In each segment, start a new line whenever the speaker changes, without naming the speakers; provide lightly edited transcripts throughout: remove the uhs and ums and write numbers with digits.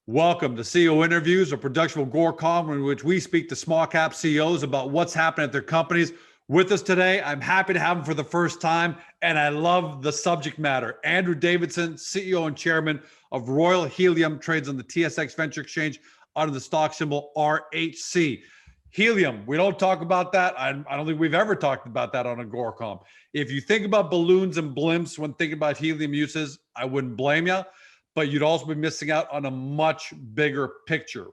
Welcome to CEO Interviews, a production of Gorecom, in which we speak to small cap CEOs about what's happening at their companies. With us today, I'm happy to have him for the first time, and I love the subject matter. Andrew Davidson, CEO and chairman of Royal Helium, trades on the TSX Venture Exchange under the stock symbol RHC. Helium, we don't talk about that. I don't think we've ever talked about that on a Gorecom. If you think about balloons and blimps when thinking about helium uses, I wouldn't blame you. But you'd also be missing out on a much bigger picture.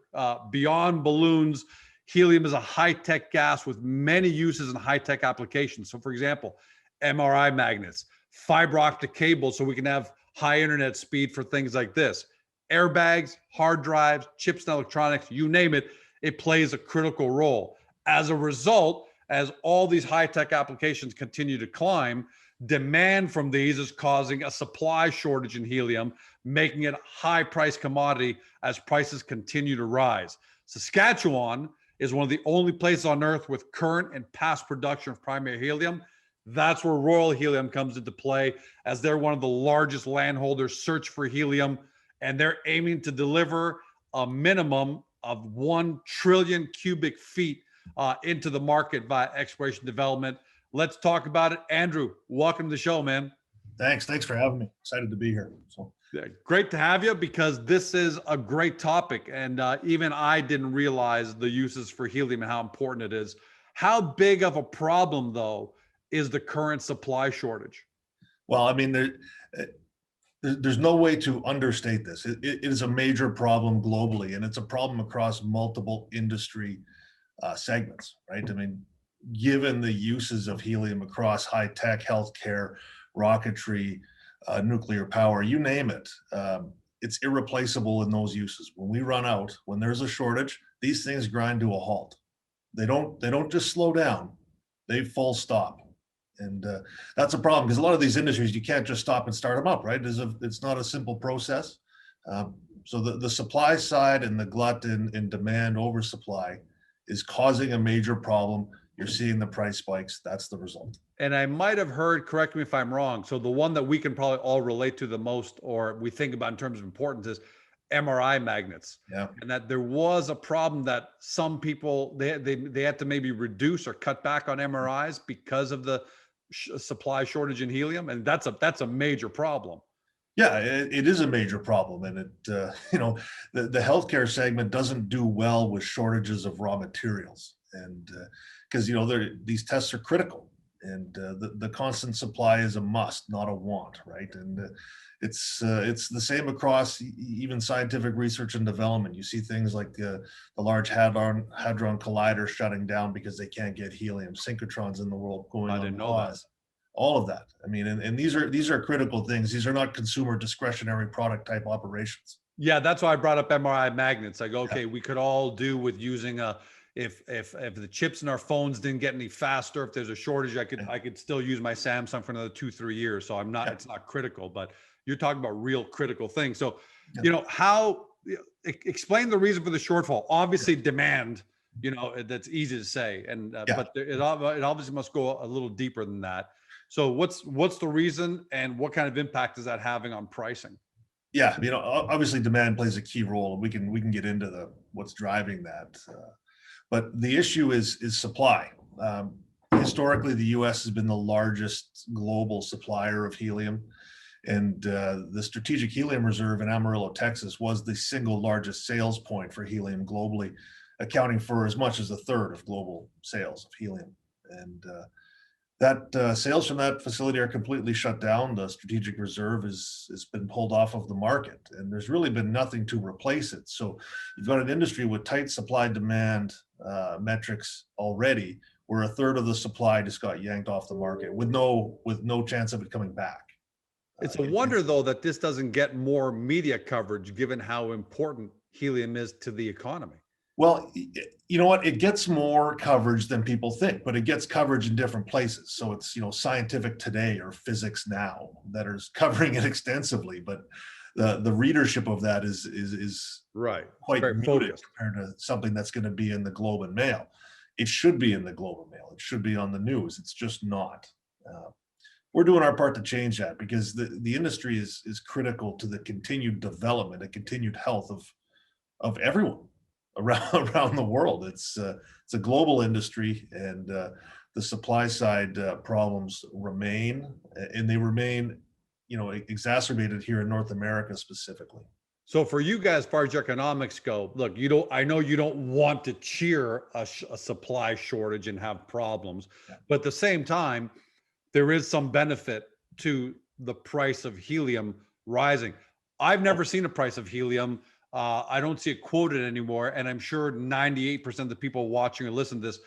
Beyond balloons, helium is a high-tech gas with many uses in high-tech applications. So for example, MRI magnets, fiber optic cables, so we can have high internet speed for things like this. Airbags, hard drives, chips and electronics, you name it, it plays a critical role. As a result, as all these high-tech applications continue to climb, demand from these is causing a supply shortage in helium, making it a high-priced commodity as prices continue to rise. Saskatchewan is one of the only places on Earth with current and past production of primary helium. That's where Royal Helium comes into play, as they're one of the largest landholders search for helium, and they're aiming to deliver a minimum of 1 trillion cubic feet into the market via exploration development. Let's talk about it. Andrew, welcome to the show, man.
Thanks for having me. Excited to be here.
Yeah, great to have you, because this is a great topic. And even I didn't realize the uses for helium and how important it is. How big of a problem, though, is the current supply shortage?
Well, I mean, there's no way to understate this. It is a major problem globally, and it's a problem across multiple industry segments, right? I mean, given the uses of helium across high tech, healthcare, rocketry, nuclear power, you name it, it's irreplaceable in those uses. When we run out, when there's a shortage, these things grind to a halt. They don't just slow down; they full stop, and that's a problem, because a lot of these industries you can't just stop and start them up, right? It's not a simple process. So the supply side and the glut in demand oversupply is causing a major problem. You're seeing the price spikes. That's the result.
And I might have heard, correct me if I'm wrong, so the one that we can probably all relate to the most, or we think about in terms of importance, is MRI magnets.
Yeah.
And that there was a problem that some people, they had to maybe reduce or cut back on MRIs because of the supply shortage in helium. And that's a major problem.
Yeah, it is a major problem, and the healthcare segment doesn't do well with shortages of raw materials, and because these tests are critical, and the constant supply is a must, not a want, right? And it's the same across even scientific research and development. You see things like the Large Hadron Collider shutting down because they can't get helium, synchrotrons in the world going on.
I didn't know that.
All of that. I mean, and these are critical things. These are not consumer discretionary product type operations.
Yeah, that's why I brought up MRI magnets. I go, okay, we could all do with using if the chips in our phones didn't get any faster, if there's a shortage, I could still use my Samsung for another 2-3 years. So it's not critical, but you're talking about real critical things. So, explain the reason for the shortfall. Obviously demand, that's easy to say. But it obviously must go a little deeper than that. So what's the reason, and what kind of impact is that having on pricing?
Yeah, obviously demand plays a key role, and we can get into what's driving that. But the issue is supply. Historically, the U.S. has been the largest global supplier of helium, and the Strategic Helium Reserve in Amarillo, Texas, was the single largest sales point for helium globally, accounting for as much as a third of global sales of helium. And that sales from that facility are completely shut down. The strategic reserve has been pulled off of the market, and there's really been nothing to replace it. So you've got an industry with tight supply demand metrics already, where a third of the supply just got yanked off the market with no chance of it coming back.
It's a wonder, though, that this doesn't get more media coverage, given how important helium is to the economy.
Well, you know what? It gets more coverage than people think, but it gets coverage in different places. So it's, Scientific Today or Physics Now that are covering it extensively, but the readership of that is
right,
quite
very
muted
focused
compared to something that's going to be in the Globe and Mail. It should be in the Globe and Mail. It should be on the news. It's just not. We're doing our part to change that, because the industry is critical to the continued development and continued health of everyone around around the world. It's a global industry, and the supply side problems remain, and they remain, exacerbated here in North America specifically.
So for you guys, as far as your economics go, look, I know you don't want to cheer a supply shortage and have problems,
Yeah.
but at the same time, there is some benefit to the price of helium rising. I've never seen a price of helium. I don't see it quoted anymore. And I'm sure 98% of the people watching or listening to this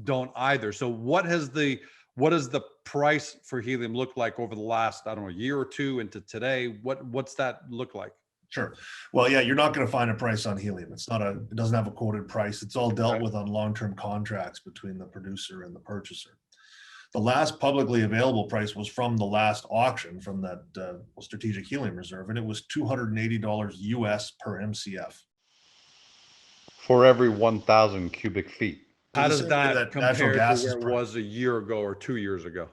don't either. So what does the price for helium look like over the last, I don't know, year or two into today? What's that look like?
Sure. Well, yeah, you're not going to find a price on helium. It doesn't have a quoted price. It's all dealt
Okay.
with on long-term contracts between the producer and the purchaser. The last publicly available price was from the last auction from that strategic helium reserve, and it was $280 US per MCF.
For every 1,000 cubic feet.
So
How
the
does
same way
that
natural
compare to
gas is
where it
priced.
was a year ago or 2 years ago?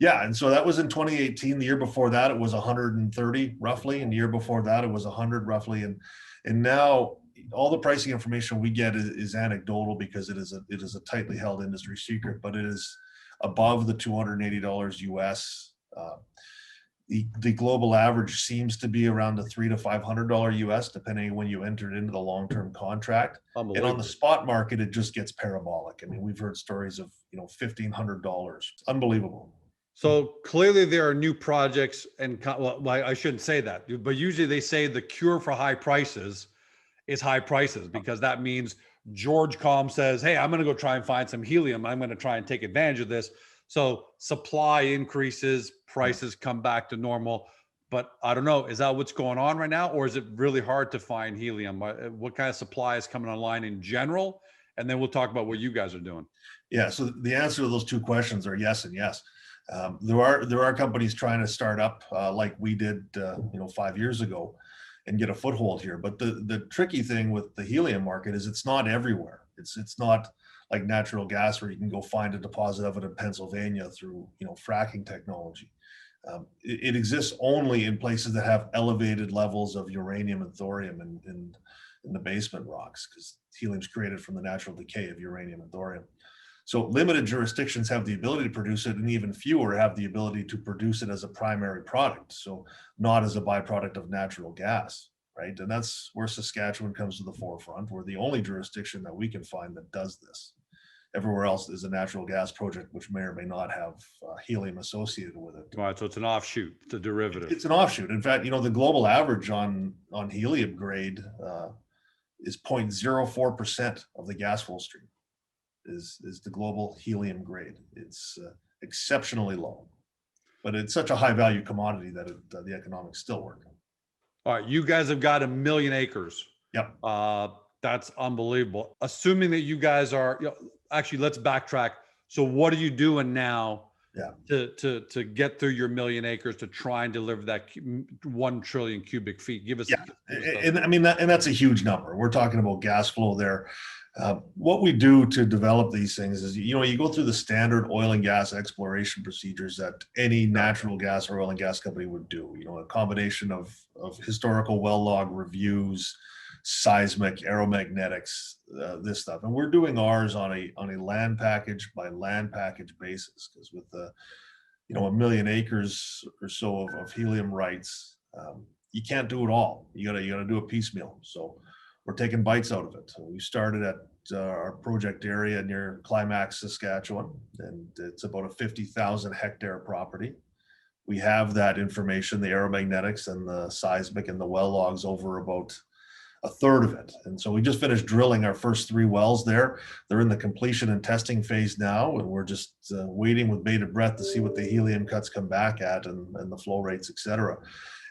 Yeah, and so that was in 2018. The year before that, it was 130 roughly, and the year before that, it was 100 roughly. And now all the pricing information we get is anecdotal because it is a tightly held industry secret, but it is above the $280 US. The global average seems to be around the $300 to $500 US, depending on when you entered into the long-term contract. And on the spot market, it just gets parabolic. I mean, we've heard stories of $1,500. Unbelievable.
So clearly there are new projects and well, I shouldn't say that, but usually they say the cure for high prices is high prices, because that means George Com says, hey, I'm going to go try and find some helium. I'm going to try and take advantage of this. So supply increases, prices come back to normal. But I don't know, is that what's going on right now? Or is it really hard to find helium? What kind of supply is coming online in general? And then we'll talk about what you guys are doing.
Yeah, so the answer to those two questions are yes and yes. There are companies trying to start up like we did 5 years ago and get a foothold here. But the tricky thing with the helium market is it's not everywhere. It's not like natural gas where you can go find a deposit of it in Pennsylvania through fracking technology. It exists only in places that have elevated levels of uranium and thorium in the basement rocks, because helium is created from the natural decay of uranium and thorium. So limited jurisdictions have the ability to produce it, and even fewer have the ability to produce it as a primary product. So not as a byproduct of natural gas, right? And that's where Saskatchewan comes to the forefront. We're the only jurisdiction that we can find that does this. Everywhere else is a natural gas project, which may or may not have helium associated with it.
All right, so it's an offshoot, it's a derivative.
It's an offshoot. In fact, the global average on helium grade is 0.04% of the gas flow stream. Is the global helium grade. It's exceptionally low, but it's such a high value commodity that the economics still work.
All right, you guys have got 1 million acres.
Yep.
That's unbelievable. Assuming that you guys are, actually, let's backtrack. So what are you doing now to get through your 1 million acres to try and deliver that 1 trillion cubic feet? Give us.
And I mean, that's a huge number. We're talking about gas flow there. What we do to develop these things is, you go through the standard oil and gas exploration procedures that any natural gas or oil and gas company would do. A combination of historical well log reviews, seismic, aeromagnetics, this stuff. And we're doing ours on a land package by land package basis, because with the 1 million acres or so of helium rights, you can't do it all. You gotta do it piecemeal. So we're taking bites out of it. We started at our project area near Climax, Saskatchewan, and it's about a 50,000 hectare property. We have that information, the aeromagnetics and the seismic and the well logs, over about a third of it. And so we just finished drilling our first 3 wells there. They're in the completion and testing phase now, and we're just waiting with bated breath to see what the helium cuts come back at and the flow rates, et cetera.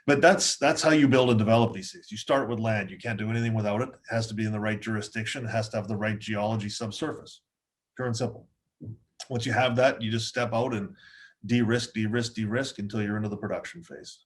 But that's how you build and develop these things. You start with land. You can't do anything without it. It has to be in the right jurisdiction. It has to have the right geology subsurface. Pure and simple. Once you have that, you just step out and de-risk until you're into the production phase.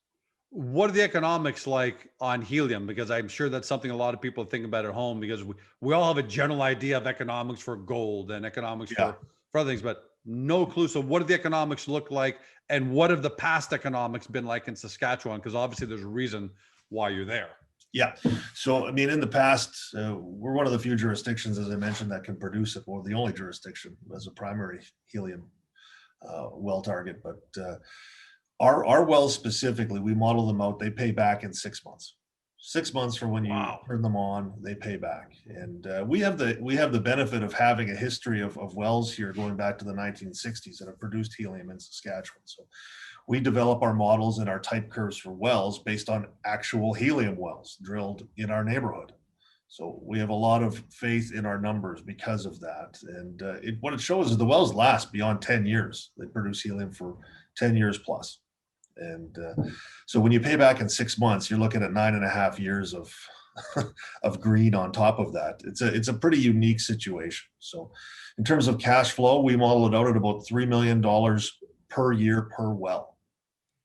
What are the economics like on helium? Because I'm sure that's something a lot of people think about at home, because we all have a general idea of economics for gold and economics for other things, but no clue. So what do the economics look like? And what have the past economics been like in Saskatchewan? Because obviously there's a reason why you're there.
Yeah. So, I mean, in the past, we're one of the few jurisdictions, as I mentioned, that can produce it, or the only jurisdiction as a primary helium well target. But our wells specifically, we model them out. They pay back in 6 months. 6 months from when you
Wow.
turn them on, they pay back. And we have the benefit of having a history of wells here going back to the 1960s that have produced helium in Saskatchewan. So we develop our models and our type curves for wells based on actual helium wells drilled in our neighborhood. So we have a lot of faith in our numbers because of that. And what it shows is the wells last beyond 10 years. They produce helium for 10 years plus. And so when you pay back in 6 months, you're looking at 9.5 years of of green on top of that. It's a pretty unique situation. So in terms of cash flow, we model it out at about $3 million per year per well,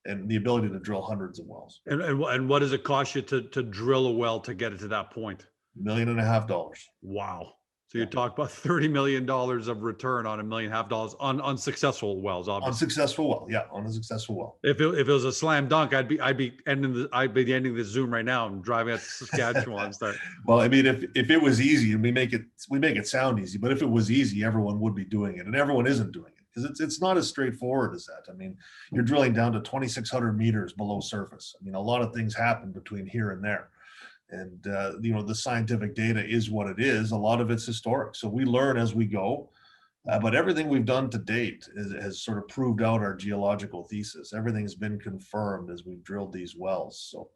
and the ability to drill hundreds of wells.
And what does it cost you to drill a well to get it to that point?
$1.5 million.
Wow. So you're talking about $30 million of return on $1.5 million on unsuccessful wells, obviously.
Unsuccessful well, yeah, on a successful well.
If it was a slam dunk, I'd be ending the Zoom right now and driving out to Saskatchewan. Start.
Well, I mean, if it was easy, and we make it sound easy, but if it was easy, everyone would be doing it, and everyone isn't doing it because it's not as straightforward as that. I mean, you're drilling down to 2,600 meters below surface. I mean, a lot of things happen between here and there. And, the scientific data is what it is. A lot of it's historic. So we learn as we go. But everything we've done to date has sort of proved out our geological thesis. Everything's been confirmed as we've drilled these wells. So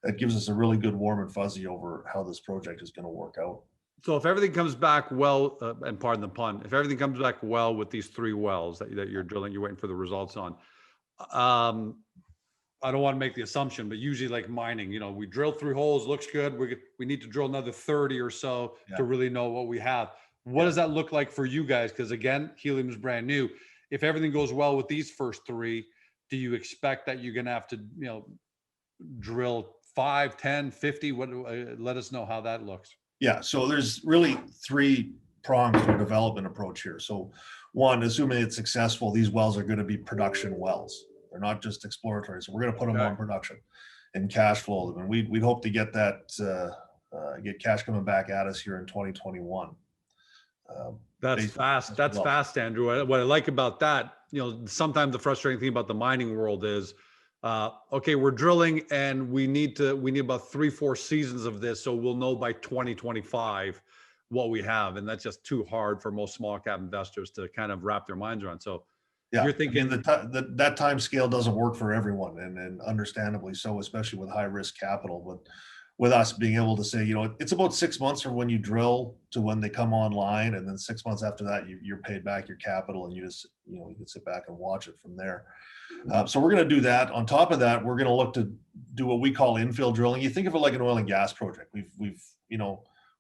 that gives us a really good warm and fuzzy over how this project is going to work out.
So if everything comes back well, and pardon the pun, if everything comes back well with these 3 wells that you're drilling, you're waiting for the results on, I don't want to make the assumption, but usually like mining, we drill 3 holes, looks good. We need to drill another 30 or so to really know what we have. What does that look like for you guys? Because again, helium is brand new. If everything goes well with these first 3, do you expect that you're going to have to, drill 5, 10, 50? Let us know how that looks.
Yeah. So there's really 3 prongs to our development approach here. So one, assuming it's successful, these wells are going to be production wells. They're not just exploratory. So we're going to put them on production and cash flow them. And we'd hope to get that, get cash coming back at us here in 2021.
That's fast. That's fast, Andrew. What I like about that, sometimes the frustrating thing about the mining world is, okay, we're drilling and we need about 3-4 seasons of this. So we'll know by 2025 what we have. And that's just too hard for most small cap investors to kind of wrap their minds around. So
yeah,
you're thinking
that time scale doesn't work for everyone, and understandably so, especially with high risk capital. But with us being able to say, it's about 6 months from when you drill to when they come online, and then 6 months after that, you're paid back your capital, and you just you can sit back and watch it from there. So we're going to do that. On top of that, we're going to look to do what we call infill drilling. You think of it like an oil and gas project.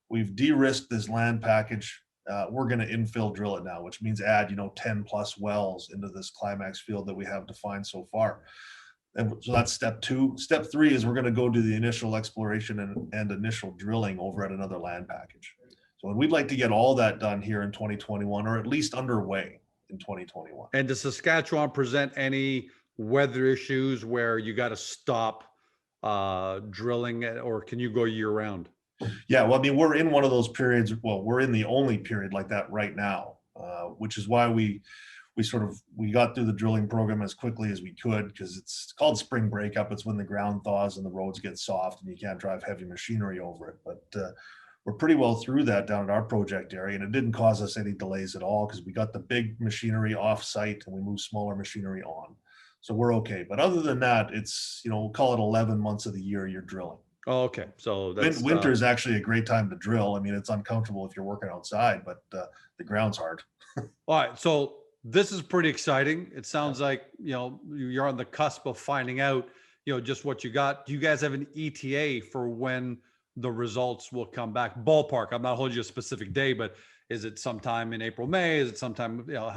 We've de-risked this land package. We're going to infill drill it now, which means add 10 plus wells into this Climax field that we have defined so far. And so that's step 2. Step 3 is we're going to go do the initial exploration and initial drilling over at another land package. So we'd like to get all that done here in 2021, or at least underway in 2021.
And does Saskatchewan present any weather issues where you got to stop drilling, or can you go year round?
Yeah, well, I mean, we're in one of those periods. Well, we're in the only period like that right now, which is why we got through the drilling program as quickly as we could, because it's called spring breakup. It's when the ground thaws and the roads get soft and you can't drive heavy machinery over it. But we're pretty well through that down at our project area, and it didn't cause us any delays at all because we got the big machinery off site and we moved smaller machinery on. So we're okay. But other than that, it's, we'll call it 11 months of the year you're drilling.
Oh, okay. So that's
winter is actually a great time to drill. I mean, it's uncomfortable if you're working outside, but the ground's hard.
All right. So this is pretty exciting. It sounds like, you're on the cusp of finding out, just what you got. Do you guys have an ETA for when the results will come back? Ballpark. I'm not holding you a specific day, but is it sometime in April, May? Is it sometime,
yeah.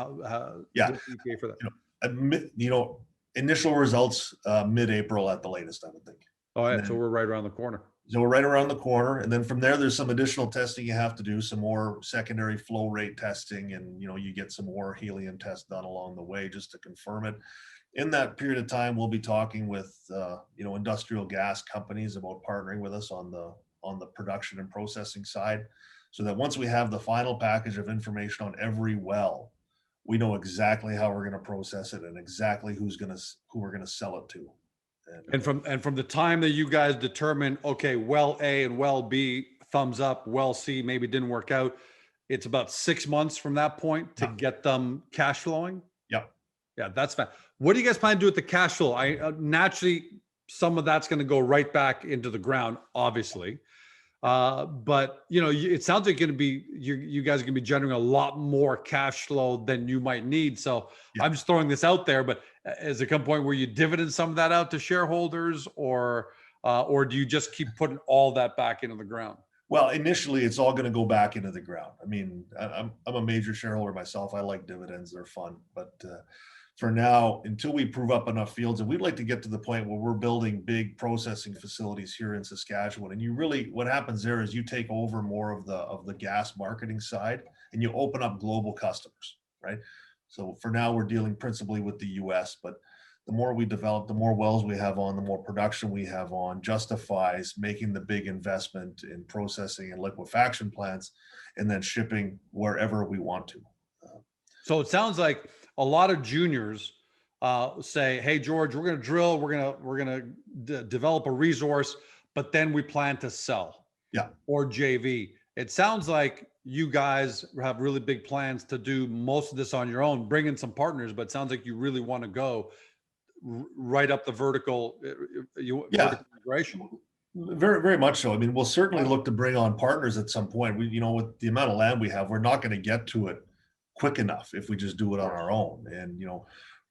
ETA for that?
Initial results, mid-April at the latest, I would think.
All right. So we're right around the corner.
So we're right around the corner. And then from there, there's some additional testing you have to do, some more secondary flow rate testing. And, you get some more helium tests done along the way just to confirm it. in that period of time, we'll be talking with, industrial gas companies about partnering with us on the production and processing side, so that once we have the final package of information on every well, we know exactly how we're going to process it and exactly who we're going to sell it to.
And from the time that you guys determine, okay, well A and well B, thumbs up, well C maybe didn't work out, it's about 6 months from that point to
Yeah.
get them cash flowing.
Yeah.
Yeah, that's fine. What do you guys plan to do with the cash flow? I naturally, some of that's going to go right back into the ground, obviously. But it sounds like you guys are going to be generating a lot more cash flow than you might need. So
Yeah.
I'm just throwing this out there, but has there come a point where you dividend some of that out to shareholders, or do you just keep putting all that back into the ground?
Well, initially, it's all going to go back into the ground. I mean, I'm a major shareholder myself. I like dividends; they're fun. But for now, until we prove up enough fields, and we'd like to get to the point where we're building big processing facilities here in Saskatchewan. And what happens there is you take over more of the gas marketing side, and you open up global customers, right? So for now, we're dealing principally with the U.S., but the more we develop, the more wells we have on, the more production we have on, justifies making the big investment in processing and liquefaction plants, and then shipping wherever we want to.
So it sounds like a lot of juniors say, "Hey, George, we're going to drill, we're going to develop a resource, but then we plan to sell."
Yeah.
Or JV. It sounds like you guys have really big plans to do most of this on your own, bring in some partners, but it sounds like you really want to go right up the vertical, vertical integration.
Very, very much so. I mean, we'll certainly look to bring on partners at some point. With the amount of land we have, we're not going to get to it quick enough if we just do it on our own. And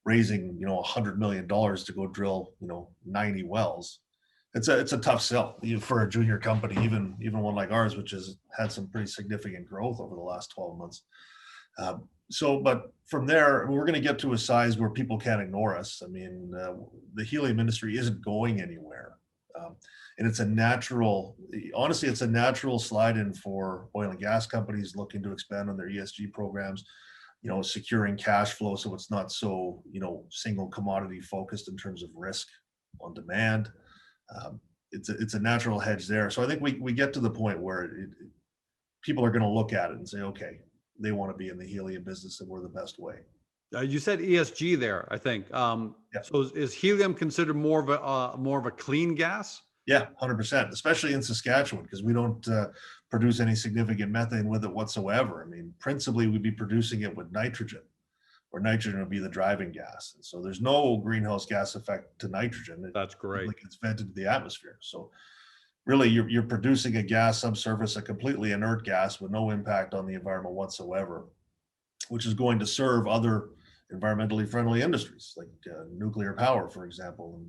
raising $100 million to go drill 90 wells, it's a tough sell for a junior company, even one like ours, which has had some pretty significant growth over the last 12 months. But from there, we're going to get to a size where people can't ignore us. I mean, the helium industry isn't going anywhere. And it's a natural slide in for oil and gas companies looking to expand on their ESG programs, securing cash flow so it's not so, single commodity focused in terms of risk on demand. It's a natural hedge there. So I think we get to the point where people are going to look at it and say, okay, they want to be in the helium business and we're the best way.
You said ESG there, I think.
Yeah.
So is helium considered more of a clean gas?
Yeah, 100%, especially in Saskatchewan, because we don't produce any significant methane with it whatsoever. I mean, principally, we'd be producing it with nitrogen, where nitrogen would be the driving gas. And so there's no greenhouse gas effect to nitrogen.
That's great.
It gets vented to the atmosphere. So really, you're producing a gas subsurface, a completely inert gas with no impact on the environment whatsoever, which is going to serve other environmentally friendly industries like nuclear power, for example.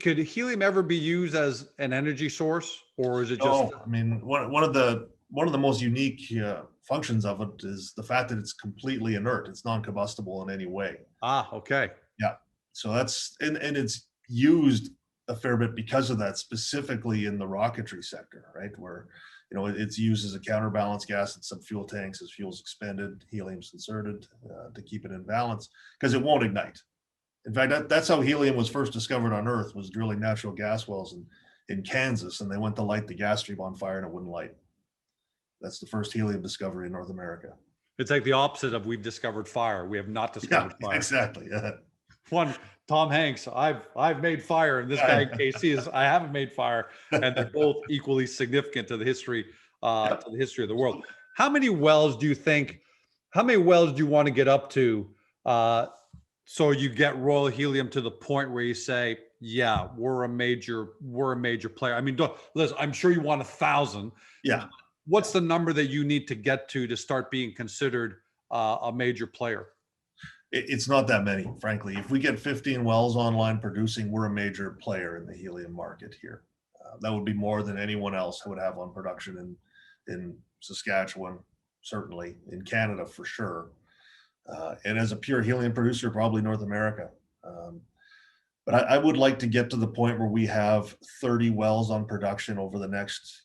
Could helium ever be used as an energy source, or is it just?
Oh, I mean, one of the most unique functions of it is the fact that it's completely inert. It's non-combustible in any way.
Okay.
Yeah. So that's and it's used a fair bit because of that, specifically in the rocketry sector, right? Where it's used as a counterbalance gas in some fuel tanks as fuel's expended, helium's inserted to keep it in balance because it won't ignite. In fact, that's how helium was first discovered on Earth, was drilling natural gas wells in Kansas, and they went to light the gas stream on fire and it wouldn't light. That's the first helium discovery in North America.
It's like the opposite of we've discovered fire. We have not discovered fire.
Exactly. Yeah.
One, Tom Hanks, I've made fire, and this guy Casey is I haven't made fire, and they're both equally significant to the history of the world. How many wells do you want to get up to so you get Royal Helium to the point where you say, yeah, we're a major player? I mean, listen, I'm sure you want 1,000.
Yeah.
What's the number that you need to get to start being considered a major player?
It's not that many, frankly. If we get 15 wells online producing, we're a major player in the helium market here. That would be more than anyone else would have on production in Saskatchewan, certainly in Canada for sure. And as a pure helium producer, probably North America. But I would like to get to the point where we have 30 wells on production over the next,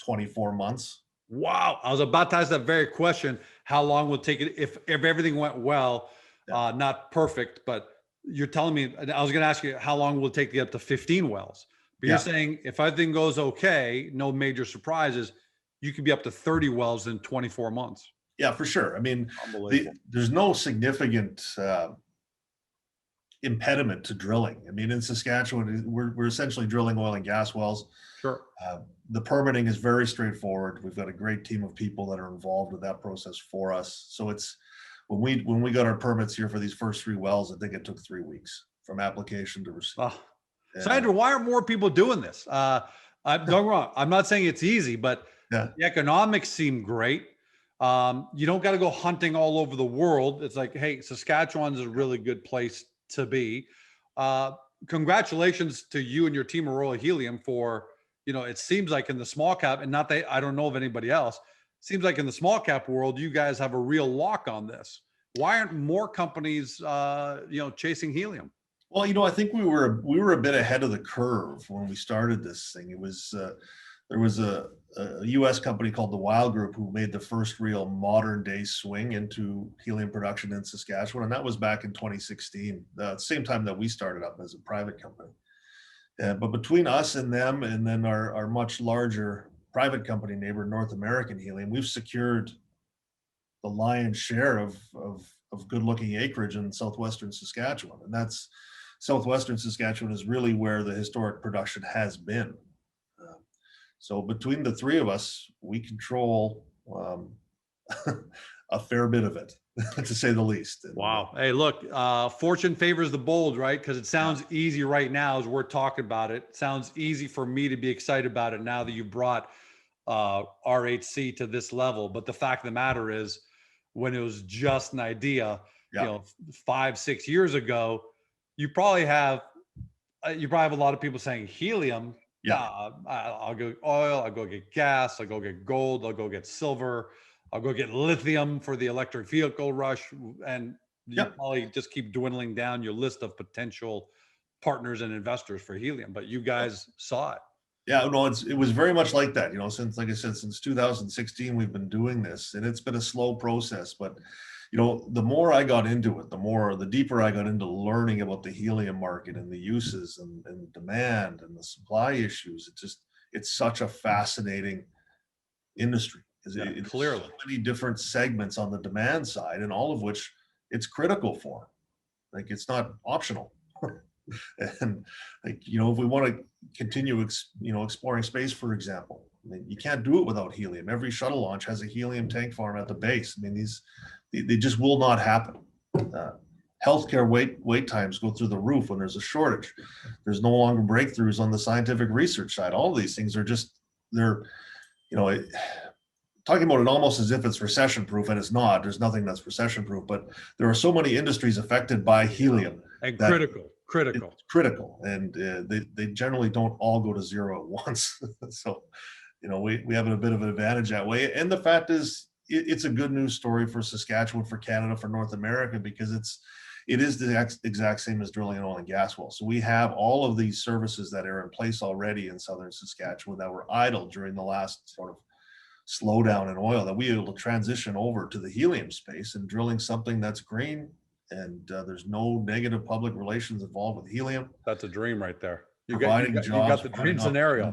24 months.
Wow. I was about to ask that very question. How long will it take it if everything went well? Not perfect, but you're telling me, and I was going to ask you, how long will it take to get up to 15 wells? But
Yeah.
you're saying if everything goes okay, no major surprises, you could be up to 30 wells in 24 months.
Yeah, for sure. I mean,
Unbelievable.
there's no significant impediment to drilling. I mean, in Saskatchewan, we're essentially drilling oil and gas wells.
Sure.
The permitting is very straightforward. We've got a great team of people that are involved with that process for us. So it's when we got our permits here for these first 3 wells, I think it took 3 weeks from application to receipt.
So Andrew, why are more people doing this? Don't get me wrong. I'm not saying it's easy, but
Yeah.
the economics seem great. You don't got to go hunting all over the world. It's like, hey, Saskatchewan's a really good place to be. Congratulations to you and your team of Royal Helium for, it seems like in the small cap, and not that I don't know of anybody else, seems like in the small cap world, you guys have a real lock on this. Why aren't more companies, chasing helium?
Well, I think we were a bit ahead of the curve when we started this thing. It was there was a U.S. company called the Wild Group who made the first real modern day swing into helium production in Saskatchewan, and that was back in 2016, the same time that we started up as a private company. But between us and them, and then our much larger private company neighbor, North American Helium, we've secured the lion's share of good-looking acreage in southwestern Saskatchewan, and that's southwestern Saskatchewan is really where the historic production has been. So between the 3 of us, we control a fair bit of it, to say the least. And,
wow. Hey, look, fortune favors the bold, right? Because it sounds easy right now as we're talking about it. It sounds easy for me to be excited about it now that you brought RHC to this level. But the fact of the matter is, when it was just an idea, 5-6 years ago, you probably have a lot of people saying helium. I'll go oil, I'll go get gas, I'll go get gold, I'll go get silver, I'll go get lithium for the electric vehicle rush. And you probably just keep dwindling down your list of potential partners and investors for helium, but you guys saw it.
Yeah, no, it was very much like that. Since, like I said, since 2016, we've been doing this, and it's been a slow process. But the more I got into it, the deeper I got into learning about the helium market and the uses and demand and the supply issues. It's such a fascinating industry.
Clearly,
so many different segments on the demand side, and all of which it's critical for. Like, it's not optional. And if we want to continue, exploring space, for example, you can't do it without helium. Every shuttle launch has a helium tank farm at the base. I mean, they just will not happen. Healthcare wait times go through the roof when there's a shortage. There's no longer breakthroughs on the scientific research side. All of these things are talking about it almost as if it's recession proof, and it's not. There's nothing that's recession proof, but there are so many industries affected by helium.
And critical.
It's critical, and they generally don't all go to zero at once. So, we have a bit of an advantage that way. And the fact is, it's a good news story for Saskatchewan, for Canada, for North America, because it is the exact same as drilling an oil and gas well. So we have all of these services that are in place already in southern Saskatchewan that were idle during the last sort of slowdown in oil, that we were able to transition over to the helium space and drilling something that's green. And there's no negative public relations involved with helium.
That's a dream right there. You
Providing
got
jobs,
the dream scenario.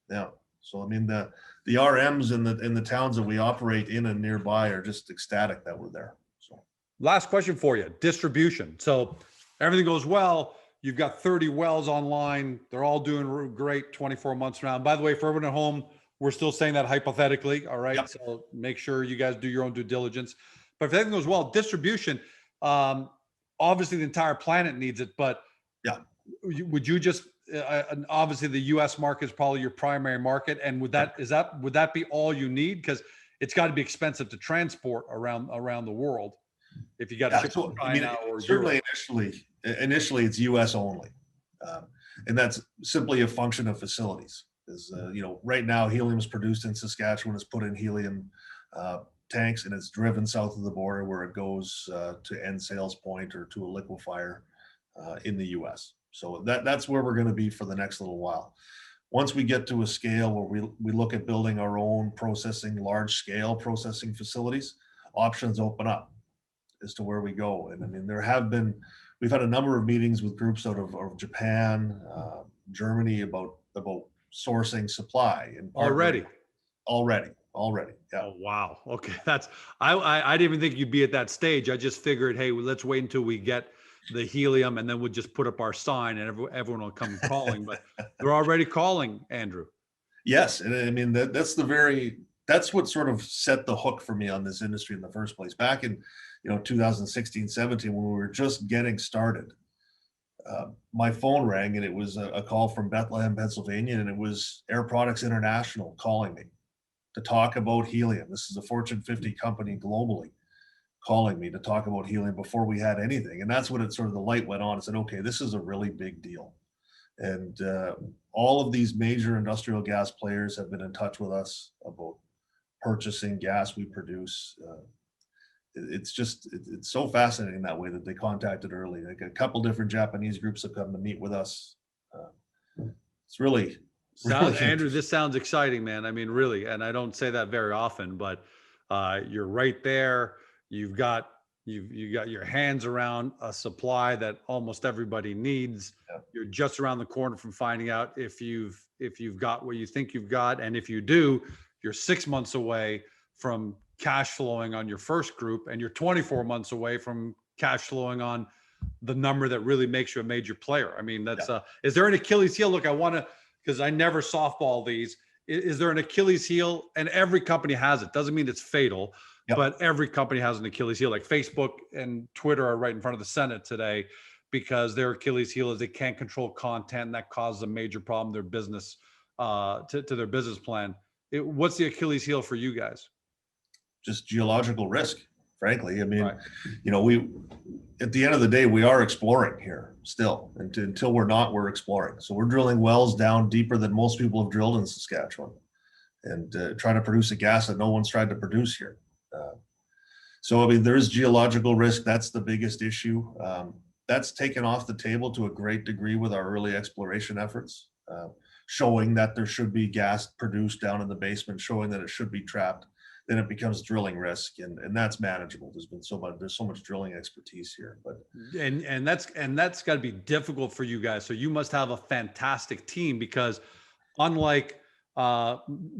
Yeah. So I mean, the RMs in the towns that we operate in and nearby are just ecstatic that we're there. So,
last question for you: distribution. So everything goes well. You've got 30 wells online. They're all doing great 24 months from now. And by the way, for everyone at home, we're still saying that hypothetically. All right. Yep. So make sure you guys do your own due diligence. But if everything goes well, distribution. Obviously the entire planet needs it, but would you just obviously the US market is probably your primary market, and would that be all you need? Because it's got to be expensive to transport around the world if you got to ship to China or
certainly initially it's US only, and that's simply a function of facilities. Right now helium is produced in Saskatchewan, is put in helium tanks, and it's driven south of the border where it goes to end sales point or to a liquefier in the US. So that's where we're going to be for the next little while. Once we get to a scale where we look at building our own large scale processing facilities, options open up. as to where we go. And I mean, we've had a number of meetings with groups out of Japan, Germany about sourcing supply and
Already.
already. Yeah.
Oh, wow. Okay. I didn't even think you'd be at that stage. I just figured, hey, well, let's wait until we get the helium and then we'll just put up our sign and everyone will come calling, but they're already calling, Andrew.
Yes. And I mean, that's what sort of set the hook for me on this industry in the first place. Back in, 2016, 17, when we were just getting started, my phone rang and it was a call from Bethlehem, Pennsylvania, and it was Air Products International calling me to talk about helium. This is a Fortune 50 company globally calling me to talk about helium before we had anything. And that's when it sort of the light went on and said, okay, this is a really big deal. And all of these major industrial gas players have been in touch with us about purchasing gas we produce. It's so fascinating that way that they contacted early. Like a couple different Japanese groups have come to meet with us. It's really
Andrew, this sounds exciting, man. I mean, really, and I don't say that very often, but you're right there. You've got your hands around a supply that almost everybody needs.
Yeah.
You're just around the corner from finding out if you've got what you think you've got, and if you do, you're 6 months away from cash flowing on your first group, and you're 24 months away from cash flowing on the number that really makes you a major player. I mean, that's is there an Achilles heel? Look, I want to, because I never softball these. Is there an Achilles heel? And every company has it. Doesn't mean it's fatal, but every company has an Achilles heel. Like Facebook and Twitter are right in front of the Senate today because their Achilles heel is they can't control content, and that causes a major problem in their business, to their business plan. What's the Achilles heel for you guys?
Just geological risk, frankly. I mean,
Right.
We at the end of the day, we are exploring here still, and until we're exploring. So we're drilling wells down deeper than most people have drilled in Saskatchewan, and trying to produce a gas that no one's tried to produce here. So I mean, there is geological risk. That's the biggest issue. That's taken off the table to a great degree with our early exploration efforts, showing that there should be gas produced down in the basement, showing that it should be trapped. Then it becomes drilling risk, and that's manageable. There's so much drilling expertise here, but
and that's got to be difficult for you guys. So you must have a fantastic team, because unlike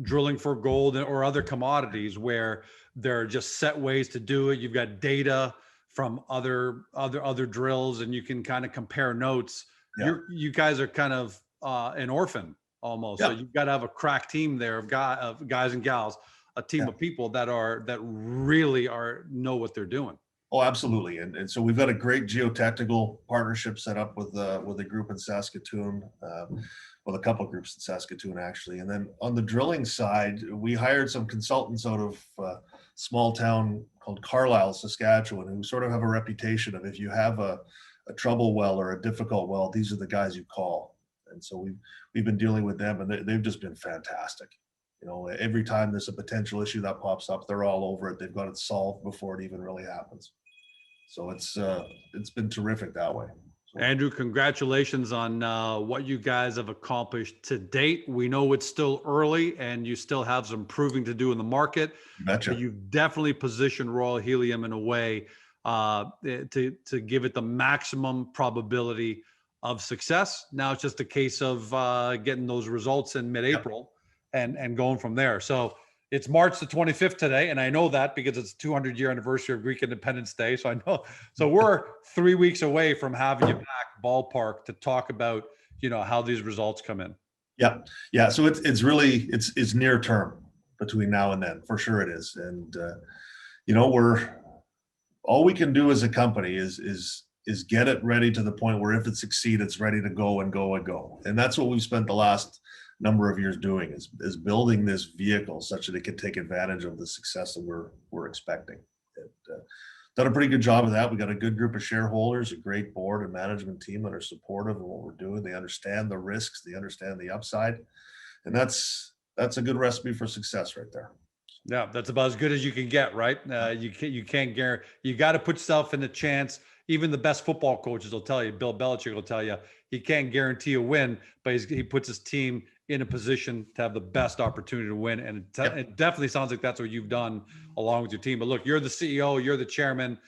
drilling for gold or other commodities where there are just set ways to do it, you've got data from other drills and you can kind of compare notes.
Yeah.
You guys are kind of an orphan almost. So you've got to have a crack team there of guys and gals, a team of people that really know what they're doing.
Oh, absolutely. And so we've got a great geotechnical partnership set up with a group in Saskatoon, with a couple of groups in Saskatoon actually. And then on the drilling side, we hired some consultants out of a small town called Carlisle, Saskatchewan, who sort of have a reputation of, if you have a trouble well or a difficult well, these are the guys you call. And so we've been dealing with them, and they've just been fantastic. Every time there's a potential issue that pops up, they're all over it. They've got it solved before it even really happens. So it's been terrific that way. So,
Andrew, congratulations on what you guys have accomplished to date. We know it's still early and you still have some proving to do in the market.
betcha.
You've definitely positioned Royal Helium in a way to give it the maximum probability of success. Now it's just a case of getting those results in mid-April. And going from there. So it's March the 25th today, and I know that because it's 200-year anniversary of Greek Independence Day. So I know. So we're 3 weeks away from having you back ballpark to talk about how these results come in.
Yeah. So it's really it's near term between now and then, for sure it is. And we're all we can do as a company is get it ready to the point where if it succeeds, it's ready to go and go and go. And that's what we've spent the last number of years doing is building this vehicle such that it can take advantage of the success that we're expecting. Done a pretty good job of that. We got a good group of shareholders, a great board and management team that are supportive of what we're doing. They understand the risks, they understand the upside, and that's a good recipe for success right there.
Yeah, that's about as good as you can get, right? You can't guarantee. You got to put yourself in a chance. Even the best football coaches will tell you. Bill Belichick will tell you he can't guarantee a win, but he puts his team in a position to have the best opportunity to win. And it definitely sounds like that's what you've done along with your team. But look, you're the CEO, you're the chairman.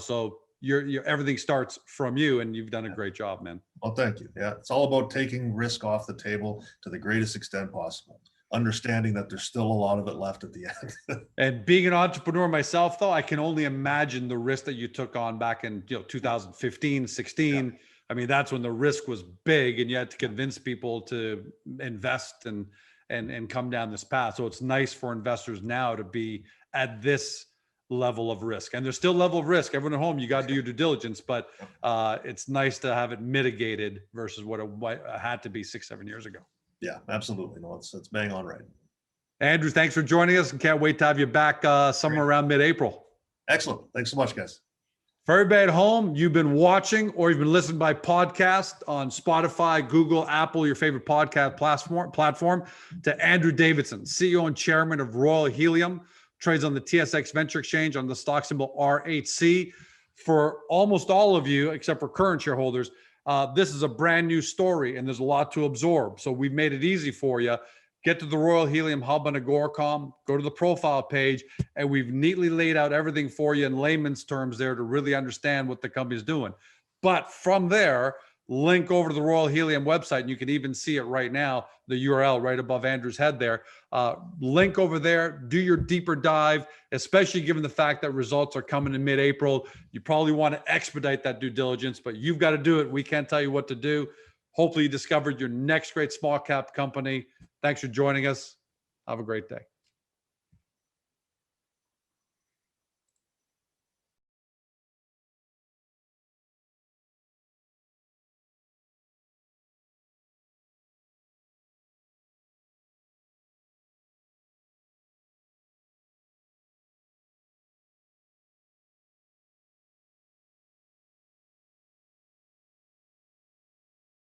so you're everything starts from you, and you've done a great job, man.
Well, thank you. Yeah, it's all about taking risk off the table to the greatest extent possible, understanding that there's still a lot of it left at the end.
And being an entrepreneur myself, though, I can only imagine the risk that you took on back in 2015, 16.
Yeah.
I mean, that's when the risk was big, and you had to convince people to invest and come down this path. So it's nice for investors now to be at this level of risk. And there's still level of risk. Everyone at home, you got to do your due diligence, but it's nice to have it mitigated versus what it had to be 6-7 years ago.
Yeah, absolutely. No, it's bang on right.
Andrew, thanks for joining us, and can't wait to have you back somewhere around mid-April.
Excellent. Thanks so much, guys.
For everybody at home, you've been watching or you've been listening by podcast on Spotify, Google, Apple, your favorite podcast platform, to Andrew Davidson, CEO and chairman of Royal Helium, trades on the TSX Venture Exchange on the stock symbol RHC. For almost all of you, except for current shareholders, this is a brand new story, and there's a lot to absorb. So we've made it easy for you. Get to the Royal Helium Hub on Agoracom, go to the profile page, and we've neatly laid out everything for you in layman's terms there to really understand what the company's doing. But from there, link over to the Royal Helium website, and you can even see it right now, the URL right above Andrew's head there. Link over there, do your deeper dive, especially given the fact that results are coming in mid-April. You probably want to expedite that due diligence, but you've got to do it. We can't tell you what to do. Hopefully you discovered your next great small cap company. Thanks for joining us. Have a great day.